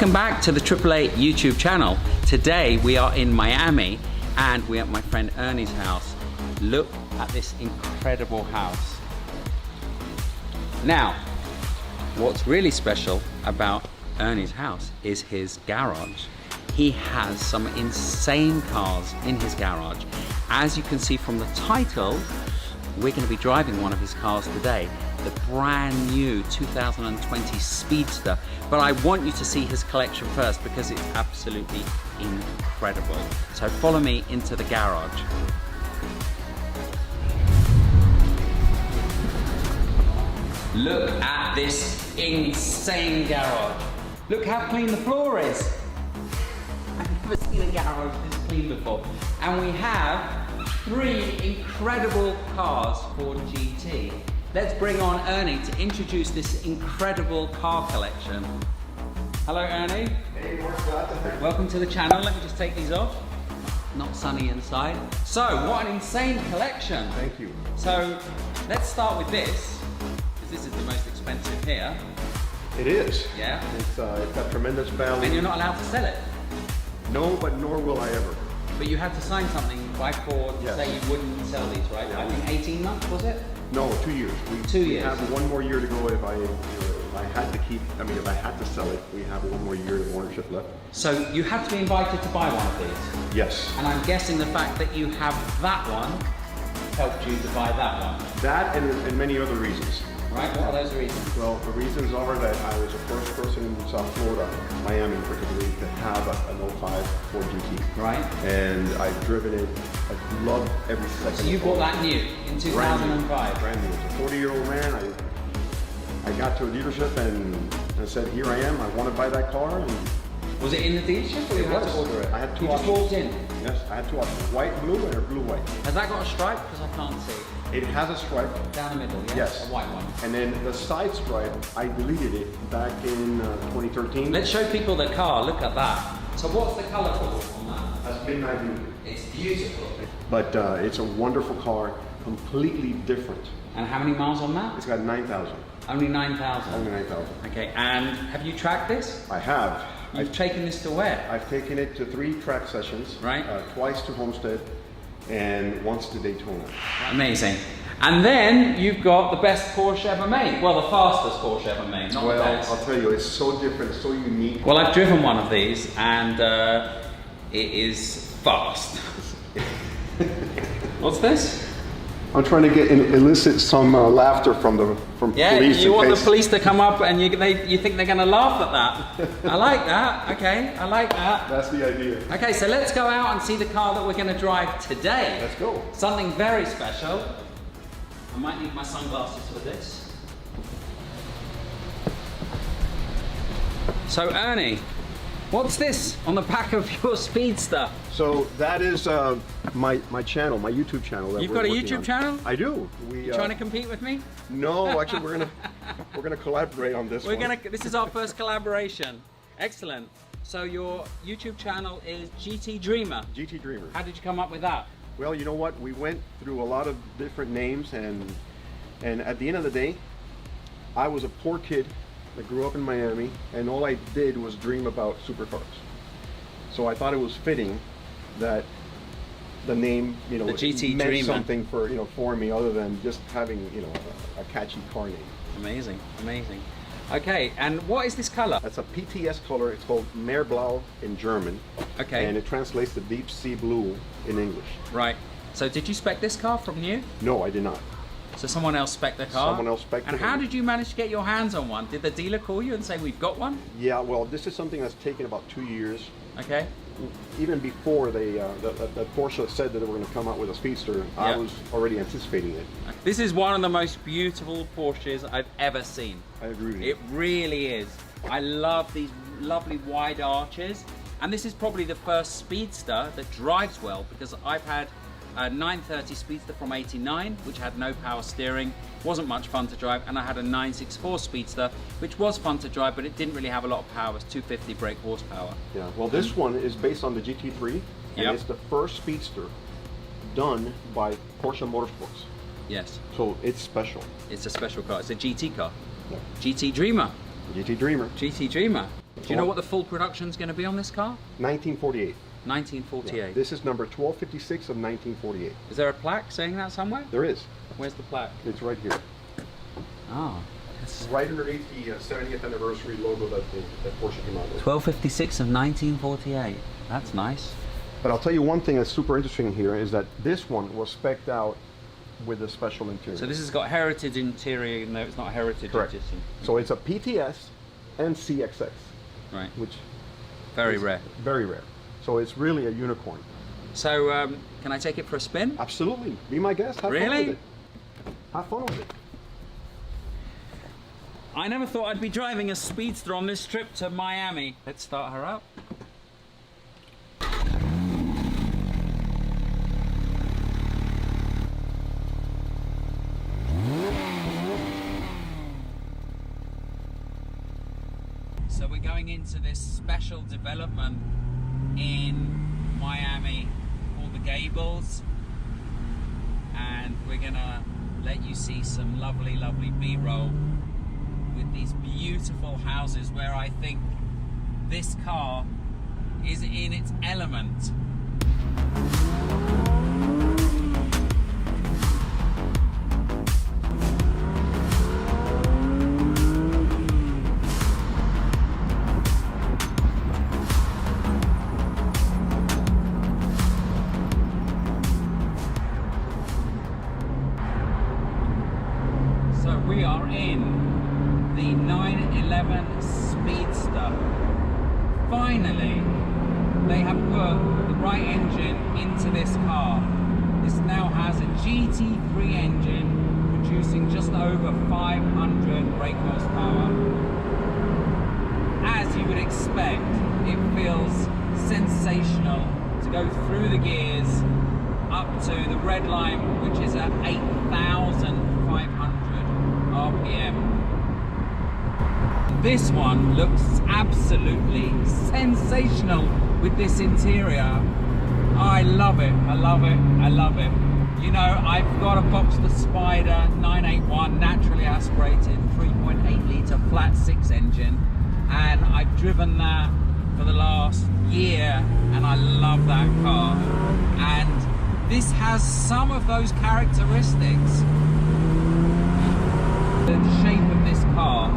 Welcome back to the AAA YouTube channel. Today we are in Miami and we're at my friend Ernie's house. Look at this incredible house. Now, what's really special about Ernie's house is his garage. He has some insane cars in his garage. As you can see from the title, we're going to be driving one of his cars today, the brand new 2020 Speedster. But I want you to see his collection first because it's absolutely incredible. So follow me into the garage. Look at this insane garage. Look how clean the floor is. I've never seen a garage this clean before. And we have 3 incredible cars for GT. Let's bring on Ernie to introduce this incredible car collection. Hello Ernie. Hey, Mark. Welcome to the channel. Let me just take these off. Not sunny inside. So, what an insane collection. Thank you. So, let's start with this, because this is the most expensive here. It is. Yeah. It's got tremendous value. And you're not allowed to sell it. No, but nor will I ever. But you had to sign something by Ford to Yes. say you wouldn't sell these, right? Yeah. I think 18 months, was it? No, 2 years. 2 years. We have 1 more year to go if I had to keep, if I had to sell it, we have 1 more year of ownership left. So you had to be invited to buy one of these. Yes. And I'm guessing the fact that you have that one helped you to buy that one. That and many other reasons. Right? What are those reasons? Well, the reasons are that I was the first person in South Florida, Miami particularly, to have an 05 Ford GT. Right. And I've driven it. I love every second. So you bought that new in 2005? Brand new. As a 40-year-old man, I got to a dealership and I said, here I am, I want to buy that car. And Was it in the dealership or you had to order it? I had 2 You just options. walked in? Yes, I had 2 options, white, blue, and a blue-white. Has that got a stripe? Because I can't see. It has a stripe. Down the middle, yeah? Yes. A white one. And then the side stripe, I deleted it back in 2013. Let's show people the car. Look at that. So what's the colour on that? That's midnight blue. It's beautiful. But it's a wonderful car, completely different. And how many miles on that? It's got 9,000. Only 9,000. Only 9,000. Okay, and have you tracked this? I have. You've taken this to where? I've taken it to 3 track sessions. Right. Twice to Homestead and once to Daytona. Amazing. And then you've got the best Porsche ever made. Well, the fastest Porsche ever made, not the best. I'll tell you, it's so different, so unique. Well, I've driven one of these and it is fast. What's this? I'm trying to elicit some laughter from Yeah, police. you want the case- police to come up and you think they're going to laugh at that. I like that. Okay, I like that. That's the idea. Okay, so let's go out and see the car that we're going to drive today. Let's go. Something very special. I might need my sunglasses for this. So Ernie, what's this on the back of your Speedster? So that is my channel, my YouTube channel. That You've we're got a working YouTube on. channel? I do. You trying to compete with me? No, actually, we're gonna collaborate on this. This is our first collaboration. Excellent. So your YouTube channel is GT Dreamer. GT Dreamer. How did you come up with that? Well, you know what? We went through a lot of different names, and at the end of the day, I was a poor kid that grew up in Miami, and all I did was dream about supercars. So I thought it was fitting that the name, the GT meant Dreamer. something for for me other than just having a catchy car name. Amazing, amazing. Okay, and what is this color? That's a PTS color. It's called Meerblau in German. Okay. And it translates to deep sea blue in English. Right. So did you spec this car from new? No, I did not. So someone else spec'd the car? Someone else spec'd And it. how did you manage to get your hands on one? Did the dealer call you and say, we've got one? Yeah, well, this is something that's taken about 2 years. Okay. Even before the Porsche said that they were going to come out with a Speedster, I Yeah. was already anticipating it. This is one of the most beautiful Porsches I've ever seen. I agree with you. It really is. I love these lovely wide arches. And this is probably the first Speedster that drives well, because I've had a 930 Speedster from '89, which had no power steering, wasn't much fun to drive, and I had a 964 Speedster, which was fun to drive, but it didn't really have a lot of power. It was 250 brake horsepower. Yeah, well, this one is based on the GT3, and Yep. it's the first Speedster done by Porsche Motorsports. Yes, So it's special. it's a special car. It's a GT car. Yeah. GT Dreamer. GT Dreamer. GT Dreamer. Do you know what the full production's going to be on this car? 1948. 1948. Yeah. This is number 1256 of 1948. Is there a plaque saying that somewhere? There is. Where's the plaque? It's right here. Oh. It's right underneath the 70th anniversary logo that Porsche came out with. 1256 of 1948. That's nice. But I'll tell you one thing that's super interesting here is that this one was spec'd out with a special interior. So this has got heritage interior, even though it's not heritage edition. So it's a PTS and CXX. Right. Which very rare. Very rare. So it's really a unicorn. So can I take it for a spin? Absolutely. Be my guest. Have fun with it. Have fun with it. I never thought I'd be driving a Speedster on this trip to Miami. Let's start her up. So we're going into this special development in Miami called the Gables, and we're gonna let you see some lovely, lovely B-roll with these beautiful houses where I think this car is in its element. So we are in the 911 Speedster. Finally, they have put the right engine into this car. This now has a GT3 engine producing just over 500 brake horsepower. As you would expect, it feels sensational to go through the gears up to the red line, which is at 8,500 RPM. This one looks absolutely sensational with this interior. I love it, I love it, I love it. You know, I've got a Boxster Spider 981 naturally aspirated 3.8 litre flat 6 engine, and I've driven that for the last year and I love that car. And this has some of those characteristics. The shape of this car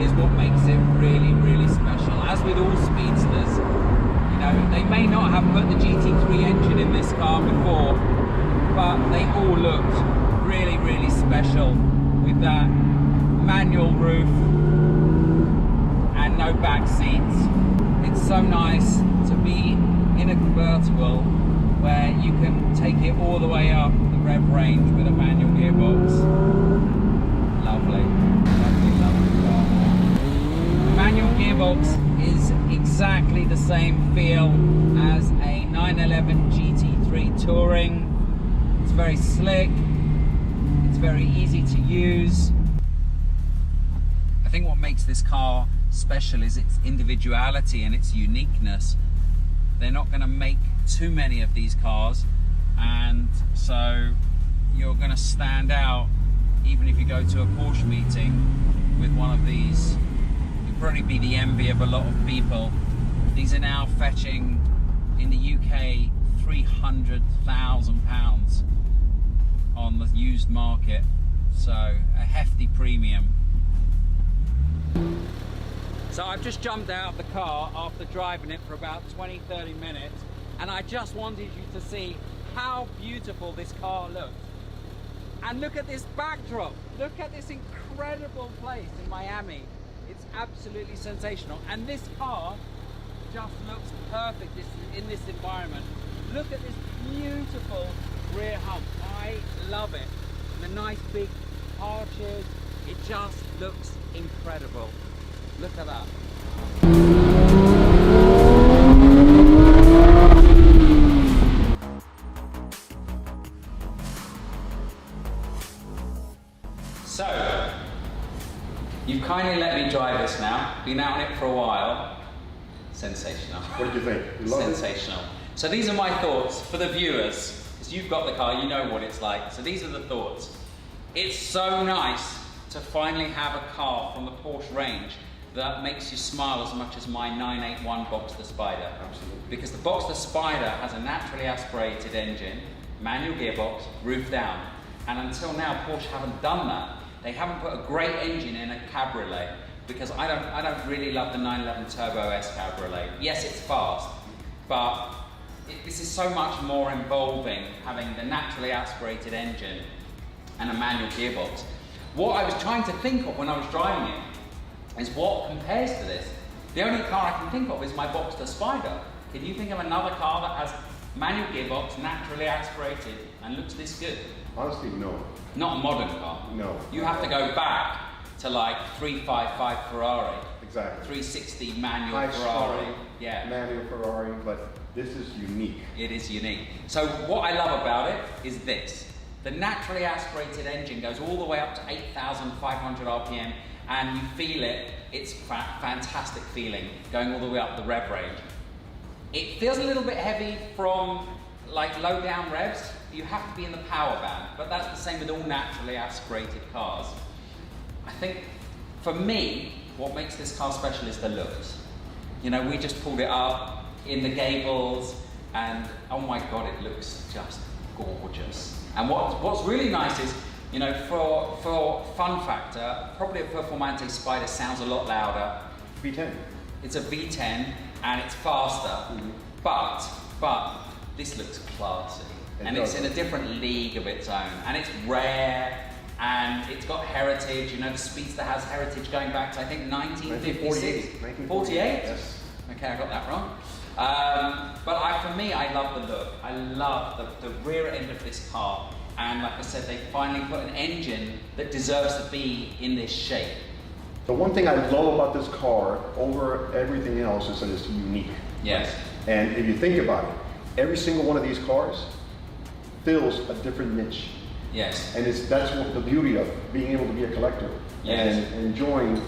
is what makes it really, really special. As with all Speedsters, you know, they may not have put the GT3 engine in this car before, but they all looked really, really special with that manual roof and no back seats. It's so nice to be in a convertible where you can take it all the way up the rev range with a manual gearbox. Lovely, lovely, lovely car. The manual gearbox is exactly the same feel as a 911 GT3 Touring. It's very slick, it's very easy to use. I think what makes this car special is its individuality and its uniqueness. They're not going to make too many of these cars, and so you're going to stand out even if you go to a Porsche meeting with one of these. You'll probably be the envy of a lot of people. These are now fetching in the UK £300,000 on the used market, so a hefty premium. So I've just jumped out of the car after driving it for about 20-30 minutes, and I just wanted you to see how beautiful this car looks. And look at this backdrop. Look at this incredible place in Miami. It's absolutely sensational. And this car just looks perfect in this environment. Look at this beautiful rear hump. I love it. And the nice big arches. It just looks incredible. Look at that. So, you've kindly let me drive this now. Been out on it for a while. Sensational. What did you think? You love Sensational. it? So these are my thoughts for the viewers. Because you've got the car, you know what it's like. So these are the thoughts. It's so nice to finally have a car from the Porsche range that makes you smile as much as my 981 Boxster Spider. Absolutely. Because the Boxster Spider has a naturally aspirated engine, manual gearbox, roof down. And until now, Porsche haven't done that. They haven't put a great engine in a cabriolet, because I don't really love the 911 Turbo S cabriolet. Yes, it's fast, but this is so much more involving having the naturally aspirated engine and a manual gearbox. What I was trying to think of when I was driving it is what compares to this. The only car I can think of is my Boxster Spider. Can you think of another car that has manual gearbox, naturally aspirated, and looks this good? Honestly, no. Not a modern car. No. You have to go back to like 355 Ferrari. Exactly. 360 manual High Ferrari. strung Yeah. Manual Ferrari, but this is unique. It is unique. So what I love about it is this. The naturally aspirated engine goes all the way up to 8,500 RPM, and you feel it. It's fantastic feeling going all the way up the rev range. It feels a little bit heavy from like low down revs. You have to be in the power band, but that's the same with all naturally aspirated cars. I think for me, what makes this car special is the looks. You know, we just pulled it up in the gables, and oh my God, it looks just gorgeous. And what's really nice is, you know, for fun factor, probably a Performante Spider sounds a lot louder. V10. It's a V10 and it's faster, but this looks classy. And it's in a different league of its own, and it's rare, and it's got heritage. You know, the Speedster has heritage going back to, I think, 1956? 48? Yes. Okay, I got that wrong. But for me, I love the look. I love the rear end of this car. And like I said, they finally put an engine that deserves to be in this shape. The one thing I love about this car over everything else is that it's unique. Yes. And if you think about it, every single one of these cars fills a different niche. Yes. And that's what the beauty of being able to be a collector Yes. and enjoying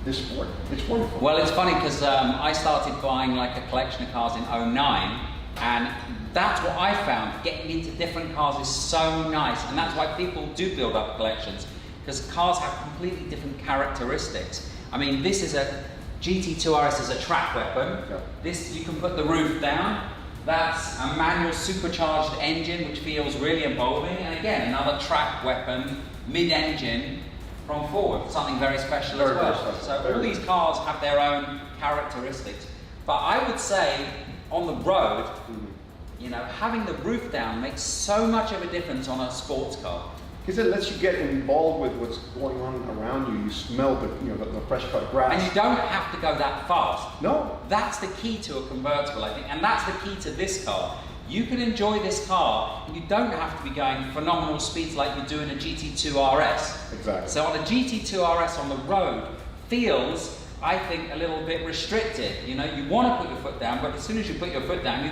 this sport. It's wonderful. Well, it's funny because I started buying like a collection of cars in '09, and that's what I found. Getting into different cars is so nice, and that's why people do build up collections, because cars have completely different characteristics. I mean, this is a GT2 RS is a track weapon. Yeah. This, you can put the roof down. That's a manual supercharged engine, which feels really involving. And again, another track weapon, mid-engine from forward, something very special as well. So all these cars have their own characteristics. But I would say on the road, you know, having the roof down makes so much of a difference on a sports car. Because it lets you get involved with what's going on around you. You smell the fresh cut grass. And you don't have to go that fast. No. That's the key to a convertible, I think, and that's the key to this car. You can enjoy this car, and you don't have to be going phenomenal speeds like you do in a GT2 RS. Exactly. So on a GT2 RS on the road feels, I think, a little bit restricted. You know, you want to put your foot down, but as soon as you put your foot down,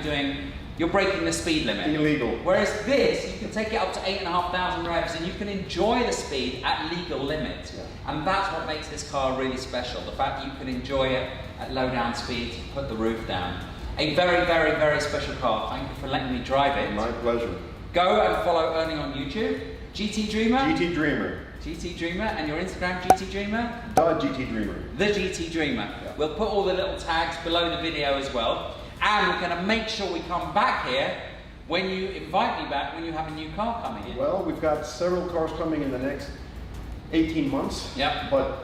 you're breaking the speed limit. Illegal. Whereas this, you can take it up to 8,500 revs and you can enjoy the speed at legal limits. Yeah. And that's what makes this car really special. The fact that you can enjoy it at low down speeds, put the roof down. A very, very, very special car. Thank you for letting me drive it. My pleasure. Go and follow Ernie on YouTube. GT Dreamer. GT Dreamer. GT Dreamer. And your Instagram, GT Dreamer. The GT Dreamer. The GT Dreamer. Yeah. We'll put all the little tags below the video as well. And we're going to make sure we come back here when you invite me back when you have a new car coming in. Well, we've got several cars coming in the next 18 months. Yep. But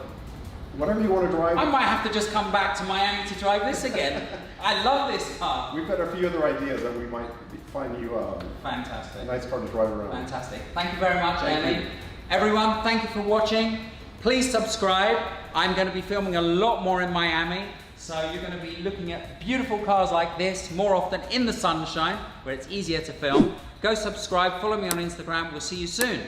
whatever you want to drive. I might have to just come back to Miami to drive this again. I love this car. We've got a few other ideas that we might find you Fantastic. a nice car to drive around. Fantastic. Thank you very much, Thank Ernie. you. Everyone, thank you for watching. Please subscribe. I'm going to be filming a lot more in Miami. So you're going to be looking at beautiful cars like this more often in the sunshine, where it's easier to film. Go subscribe, follow me on Instagram. We'll see you soon.